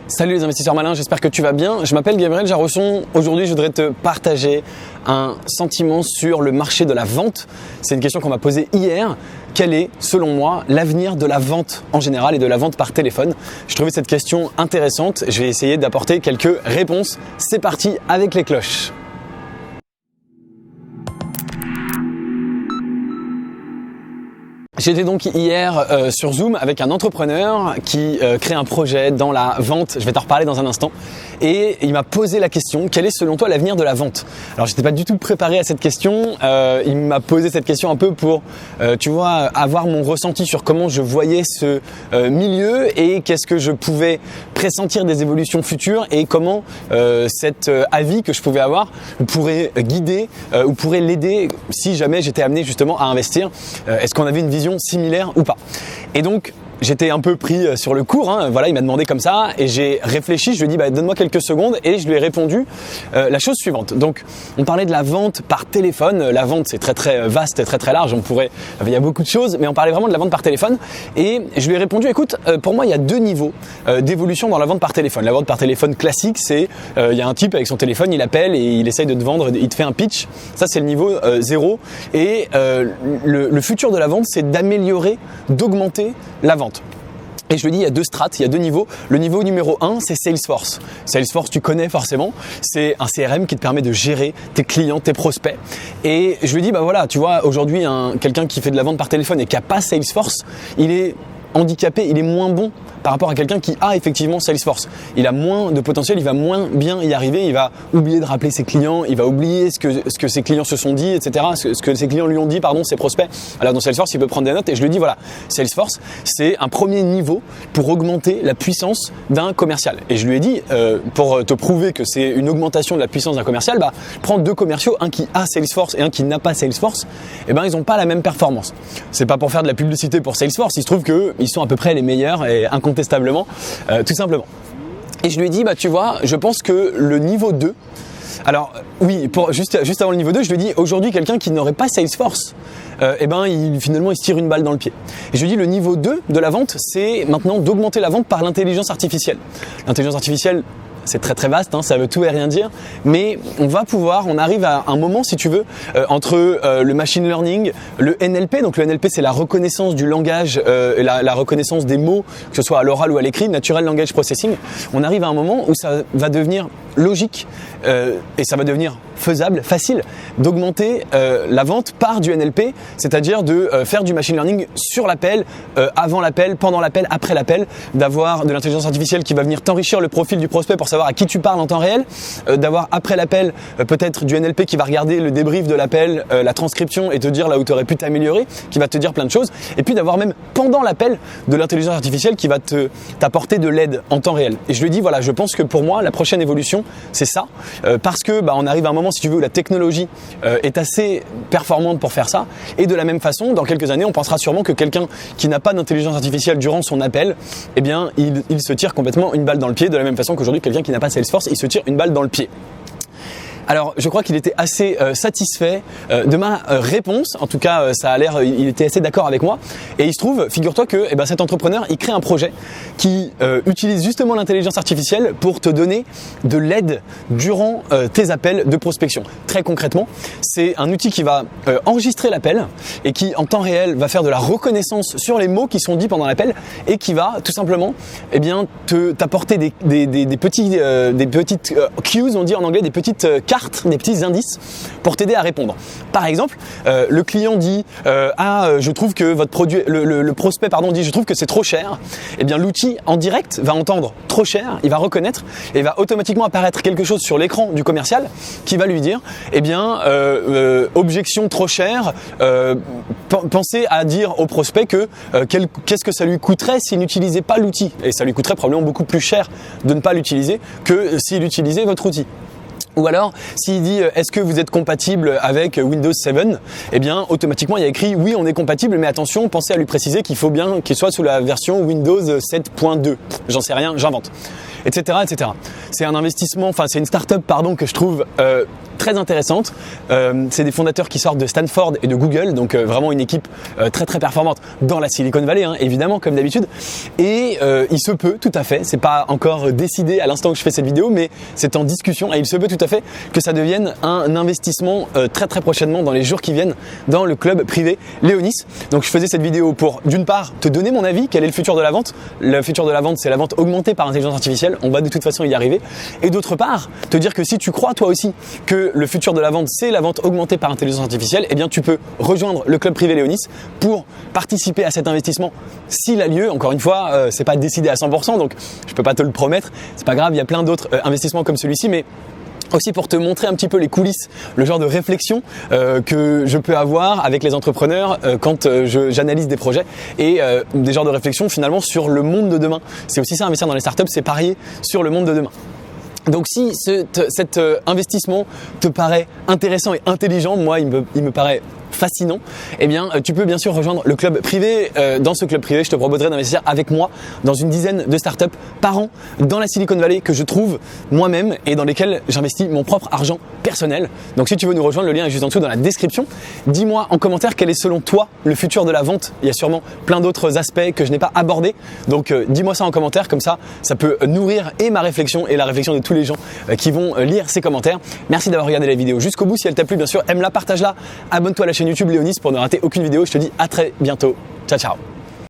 Salut les investisseurs malins, j'espère que tu vas bien. Je m'appelle Gabriel Jarosson. Aujourd'hui, je voudrais te partager un sentiment sur le marché de la vente. C'est une question qu'on m'a posée hier. Quel est, selon moi, l'avenir de la vente en général et de la vente par téléphone? Je trouvais cette question intéressante. Je vais essayer d'apporter quelques réponses. C'est parti avec les cloches. J'étais donc hier sur Zoom avec un entrepreneur qui crée un projet dans la vente. Je vais t'en reparler dans un instant. Et il m'a posé la question, quel est selon toi l'avenir de la vente? Alors j'étais pas du tout préparé à cette question. Il m'a posé cette question un peu pour, tu vois, avoir mon ressenti sur comment je voyais ce milieu et qu'est-ce que je pouvais pressentir des évolutions futures et comment cet avis que je pouvais avoir pourrait guider ou pourrait l'aider si jamais j'étais amené justement à investir. Est-ce qu'on avait une vision similaire ou pas? Et donc j'étais un peu pris sur le court, hein. Voilà, il m'a demandé comme ça et j'ai réfléchi, je lui ai dit donne-moi quelques secondes et je lui ai répondu la chose suivante. Donc on parlait de la vente par téléphone, la vente c'est très vaste et très large, il y a beaucoup de choses, mais on parlait vraiment de la vente par téléphone et je lui ai répondu écoute, pour moi il y a deux niveaux d'évolution dans la vente par téléphone. La vente par téléphone classique c'est, il y a un type avec son téléphone, il appelle et il essaye de te vendre, il te fait un pitch, ça c'est le niveau 0 et le futur de la vente c'est d'améliorer, d'augmenter la vente. Et je le dis, il y a deux strates, il y a deux niveaux. Le niveau numéro 1, c'est Salesforce. Salesforce, tu connais forcément. C'est un CRM qui te permet de gérer tes clients, tes prospects. Et je lui dis, voilà, tu vois, aujourd'hui, quelqu'un qui fait de la vente par téléphone et qui n'a pas Salesforce, il est handicapé, il est moins bon par rapport à quelqu'un qui a effectivement Salesforce. Il a moins de potentiel, il va moins bien y arriver, il va oublier de rappeler ses clients, il va oublier ce que ses clients se sont dit, etc. Ce que ses clients lui ont dit, ses prospects. Alors dans Salesforce, il peut prendre des notes et je lui dis voilà, Salesforce, c'est un premier niveau pour augmenter la puissance d'un commercial. Et je lui ai dit, pour te prouver que c'est une augmentation de la puissance d'un commercial, prends deux commerciaux, un qui a Salesforce et un qui n'a pas Salesforce, ils n'ont pas la même performance. C'est pas pour faire de la publicité pour Salesforce, il se trouve qu'ils sont à peu près les meilleurs et incontestablement, tout simplement. Et je lui ai dit, tu vois, je pense que le niveau 2, alors oui, juste avant le niveau 2, je lui ai dit, aujourd'hui, quelqu'un qui n'aurait pas Salesforce, finalement, il se tire une balle dans le pied. Et je lui ai dit, le niveau 2 de la vente, c'est maintenant d'augmenter la vente par l'intelligence artificielle. L'intelligence artificielle, c'est très vaste, ça veut tout et rien dire, mais on arrive à un moment, si tu veux, entre le machine learning, le NLP, donc le NLP c'est la reconnaissance du langage, la reconnaissance des mots, que ce soit à l'oral ou à l'écrit, Natural Language Processing, on arrive à un moment où ça va devenir logique et ça va devenir faisable, facile d'augmenter la vente par du NLP, c'est-à-dire de faire du machine learning sur l'appel, avant l'appel, pendant l'appel, après l'appel, d'avoir de l'intelligence artificielle qui va venir t'enrichir le profil du prospect pour savoir à qui tu parles en temps réel, d'avoir après l'appel peut-être du NLP qui va regarder le débrief de l'appel, la transcription et te dire là où tu aurais pu t'améliorer, qui va te dire plein de choses, et puis d'avoir même pendant l'appel de l'intelligence artificielle qui va t'apporter de l'aide en temps réel. Et je lui dis voilà, je pense que pour moi la prochaine évolution c'est ça, parce que on arrive à un moment si tu veux où la technologie est assez performante pour faire ça, et de la même façon dans quelques années on pensera sûrement que quelqu'un qui n'a pas d'intelligence artificielle durant son appel, il se tire complètement une balle dans le pied, de la même façon qu'aujourd'hui quelqu'un qui n'a pas Salesforce, il se tire une balle dans le pied. Alors, je crois qu'il était assez satisfait de ma réponse. En tout cas, ça a l'air, il était assez d'accord avec moi. Et il se trouve, figure-toi que cet entrepreneur, il crée un projet qui utilise justement l'intelligence artificielle pour te donner de l'aide durant tes appels de prospection. Très concrètement, c'est un outil qui va enregistrer l'appel et qui, en temps réel, va faire de la reconnaissance sur les mots qui sont dits pendant l'appel et qui va tout simplement, t'apporter des petites cues, on dit en anglais, des petites cartes, des petits indices pour t'aider à répondre. Par exemple, le client dit je trouve que votre produit, le prospect dit je trouve que c'est trop cher. L'outil en direct va entendre trop cher, il va reconnaître et va automatiquement apparaître quelque chose sur l'écran du commercial qui va lui dire objection trop cher, pensez à dire au prospect que qu'est-ce que ça lui coûterait s'il n'utilisait pas l'outil, et ça lui coûterait probablement beaucoup plus cher de ne pas l'utiliser que s'il utilisait votre outil. Ou alors, s'il dit est-ce que vous êtes compatible avec Windows 7 ? Automatiquement il y a écrit oui, on est compatible, mais attention, pensez à lui préciser qu'il faut bien qu'il soit sous la version Windows 7.2. J'en sais rien, j'invente. Etc. C'est un investissement, c'est une start-up que je trouve très intéressante. C'est des fondateurs qui sortent de Stanford et de Google, donc vraiment une équipe très très performante dans la Silicon Valley, hein, évidemment comme d'habitude. Et il se peut tout à fait, c'est pas encore décidé à l'instant où je fais cette vidéo, mais c'est en discussion et il se peut tout à fait que ça devienne un investissement très très prochainement dans les jours qui viennent dans le club privé Léonis. Donc je faisais cette vidéo pour d'une part te donner mon avis, quel est le futur de la vente. Le futur de la vente, c'est la vente augmentée par intelligence artificielle, on va de toute façon y arriver. Et d'autre part, te dire que si tu crois toi aussi que le futur de la vente, c'est la vente augmentée par intelligence artificielle, eh bien tu peux rejoindre le club privé Léonis pour participer à cet investissement s'il a lieu. Encore une fois, c'est pas décidé à 100%, donc je peux pas te le promettre. C'est pas grave, il y a plein d'autres investissements comme celui-ci, mais aussi pour te montrer un petit peu les coulisses, le genre de réflexion que je peux avoir avec les entrepreneurs quand j'analyse des projets et des genres de réflexion finalement sur le monde de demain. C'est aussi ça, investir dans les startups, c'est parier sur le monde de demain. Donc si cet investissement te paraît intéressant et intelligent, moi il me paraît fascinant, eh bien tu peux bien sûr rejoindre le club privé. Dans ce club privé, je te proposerai d'investir avec moi dans une dizaine de startups par an dans la Silicon Valley que je trouve moi-même et dans lesquelles j'investis mon propre argent personnel. Donc si tu veux nous rejoindre, le lien est juste en dessous dans la description. Dis-moi en commentaire quel est selon toi le futur de la vente. Il y a sûrement plein d'autres aspects que je n'ai pas abordés. Donc dis-moi ça en commentaire, comme ça peut nourrir et ma réflexion et la réflexion de tous les gens qui vont lire ces commentaires. Merci d'avoir regardé la vidéo jusqu'au bout. Si elle t'a plu, bien sûr, aime-la, partage-la, abonne-toi à la chaîne YouTube Léonis pour ne rater aucune vidéo. Je te dis à très bientôt. Ciao, ciao.